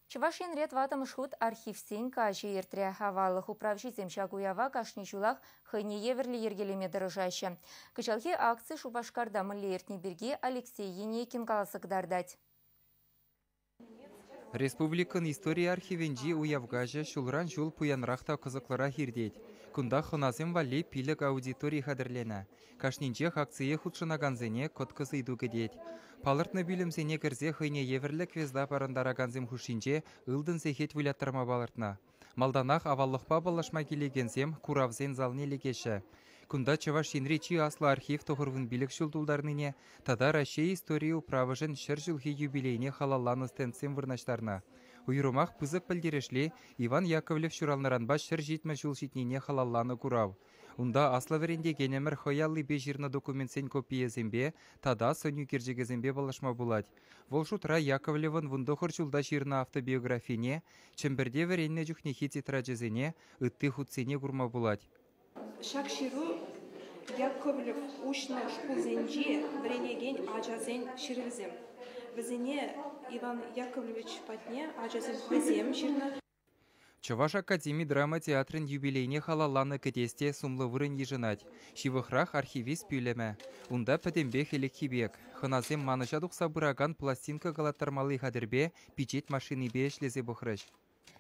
Чувашин ред ватам шхут архивсен каши ертре хавалых управшизем шагуява кашничулах хыне еверли ергелеме дырыжаще. Кычалхи акции Шубашкарда мылле ертне берге Алексей Енекин каласык дардать. Республикан история архивенжи уявгажа шулран жул пуянрахта кызыклыра хирдет. Кунда хоназем валли пилек аудиторий хадырлена. Кашнинчех акция худшынаганзене коткызы иду кедет. Палыртны билімсене кірзе хыйне еверлік везда парындараганзем хушинче ылдын сехет выляттырма балыртна. Малданах аваллықпа балашма келегензем куравзен залне легеші. Кунда Чувашин речи аслы архив тоғырвын билік шулдулдарныне, тада Россия история управыжын шыр жылхи юбилейне халалланы стендсем вырнаштарна. Уйрумах пызык пілдерешле Иван Яковлев шуралныранба шыр житмі жыл житнене халалланы курав. Унда аслы веренде генемір хояллы бежирна документсен копиязембе, тада соню кержегезембе балашма булать. Волшутра Яковлевын вундохыр жылда жирна автобиографине, чемберде веренне жүхнехи тетраджезене, ытты худсене гурма булать. Шакширу Яковлев ушна шкулзенжи вренеген ажазен ширвзем. Везене Иван Яковлевич патне ажазен хвезем ширна. Чуваш Академии драма театрын юбилейне халалланы кедесте сумлы вырын ежынать. Шивыхрах архивист пюлеме. Унда пәдембе хелекхибек. Хыназем манышадуқ сабыраган пластинка галаттармалы хадырбе печет машины бешлезе бұхрыш.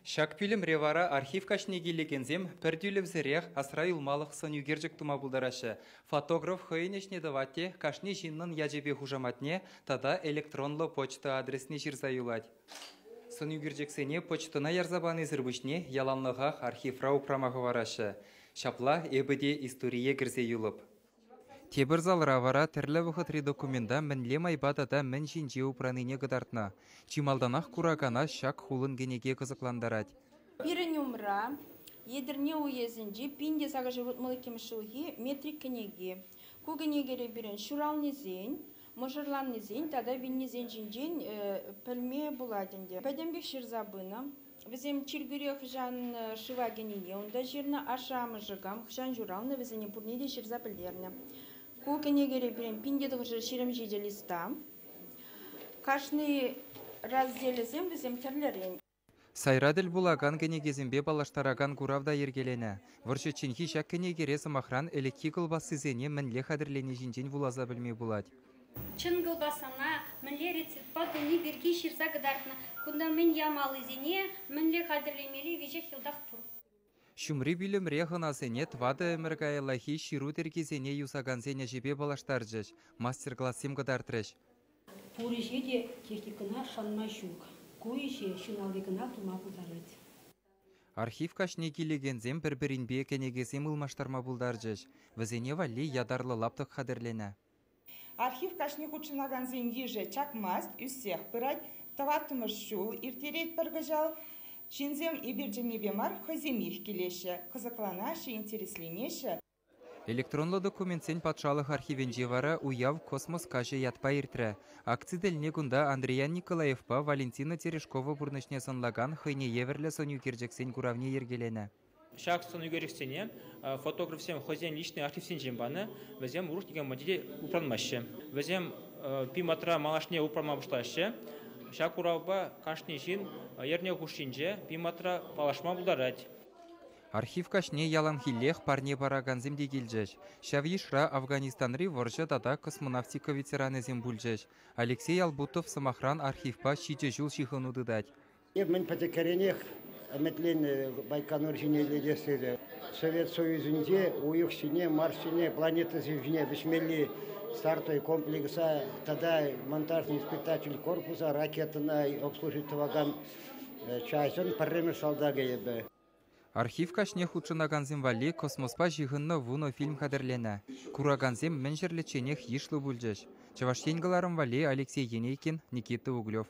Шак пюлем ревара архив кашнегилегензем пәрдюлевзерех асрай улмалық санюгержік тума бұлдарашы. Фотограф хойнешне даватте кашни жиннын яжебе хужаматне тада электронлы почта адресне жирзаюлать. Санюгержексене почтына ярзабаны зірбішне яланлығақ архивра упрамағы варашы. Шапла эбіде история кірзе юлып. Тебір залыра вара тірлі вұқытри документа мінле майбатада мін жинже упраныне гыдартна. Чималданақ курагана шак хулын генеге қызықландарад. Бірін умра, едірне уезінде пинде сағы животмылы кемшілгі метрик кенеге. Көгенегері бірін шуралны зен, мұжырланны зен, тада винне зен жинжен пілме буладынде. Пәдембек шырзабына, візем чиргіре хжан шыва генеге, онда жерні ашамы жығам, хжан журалны візене пурнеде шырзапілдерні. Көгенегері бірін пиндеді ғыжыр шерім жеде листа. Кашны разделізем візем терлерен. Сайрадыл булаган кенегезембе балаштараган куравда ергелене. Выршы чинхи шак кенегере самахран элекки кылбасызене мінле қадірлене жинжен вулаза білмей булад. Чын кылбасана мінле рецепт не берге ширса гыдартна. Кунда мен ямалы зене мінле қадірлемелі веже хилдақ тұр. Шумри билім рехынасене твады әміргайылахи ширу тергезене юсаганзене жебе балаштаржыш. Мастер-классем гыдартрыш. Пурежеде техникына шанмай жүк. Көйше шыналығына тума бұлдарыд. Архив кашне келегензем бір-бірінбе кенегесем ұлмаштарма бұлдаржыш. Візене вали ядарлы лаптық қадірлене. Архив кашне худшынаганзен еже чакмаст, үссех пырать, таватымыш шул, иртерет біргіжал, шинзем иберджемебе мар хоземих келеші, қызықланашы, интересленеші. Электронлы документсен патшалық архивенже вара уяв космос каже ятпа иртірі. Акцидельне күнда Андреян Николаевпа Валентина Терешкова бұрнышне санлаган хыйне еверлі соню керджексен күравне ергелене. Шак соню керджексене фотографсем хозяин личный архивсен жембаны візем ұруш деген модели упранмашы. Візем пиматра малашне упранма бұшташы. Шак уравба кашне жин ерне хушинже пиматра палашма бұлдарад. Архив кашне яланхиллех парне бараганзем дегелжеш. Шавишра Афганистанри воржа тада космонавтика ветеранезем бульжеш. Алексей Албутов самахран архивпа шиче жул шихыну дыдать. Мен патекаренех әметлен Байконур жинеледеседі. Совет Союзінде уйық сине, Марс сине, планета сине, бішмелі стартой комплекса, тада монтажный испытатель корпуса, ракетына обслуживать часть, парреме салдага ебе. Архив кашне худшынаганзем вали космоспа жиғынны вуно фильм қадірлене. Кураганзем мен жерлеченех ешлы бүлжеш. Чаваштенгіларым вали Алексей Енейкин, Никита Углев.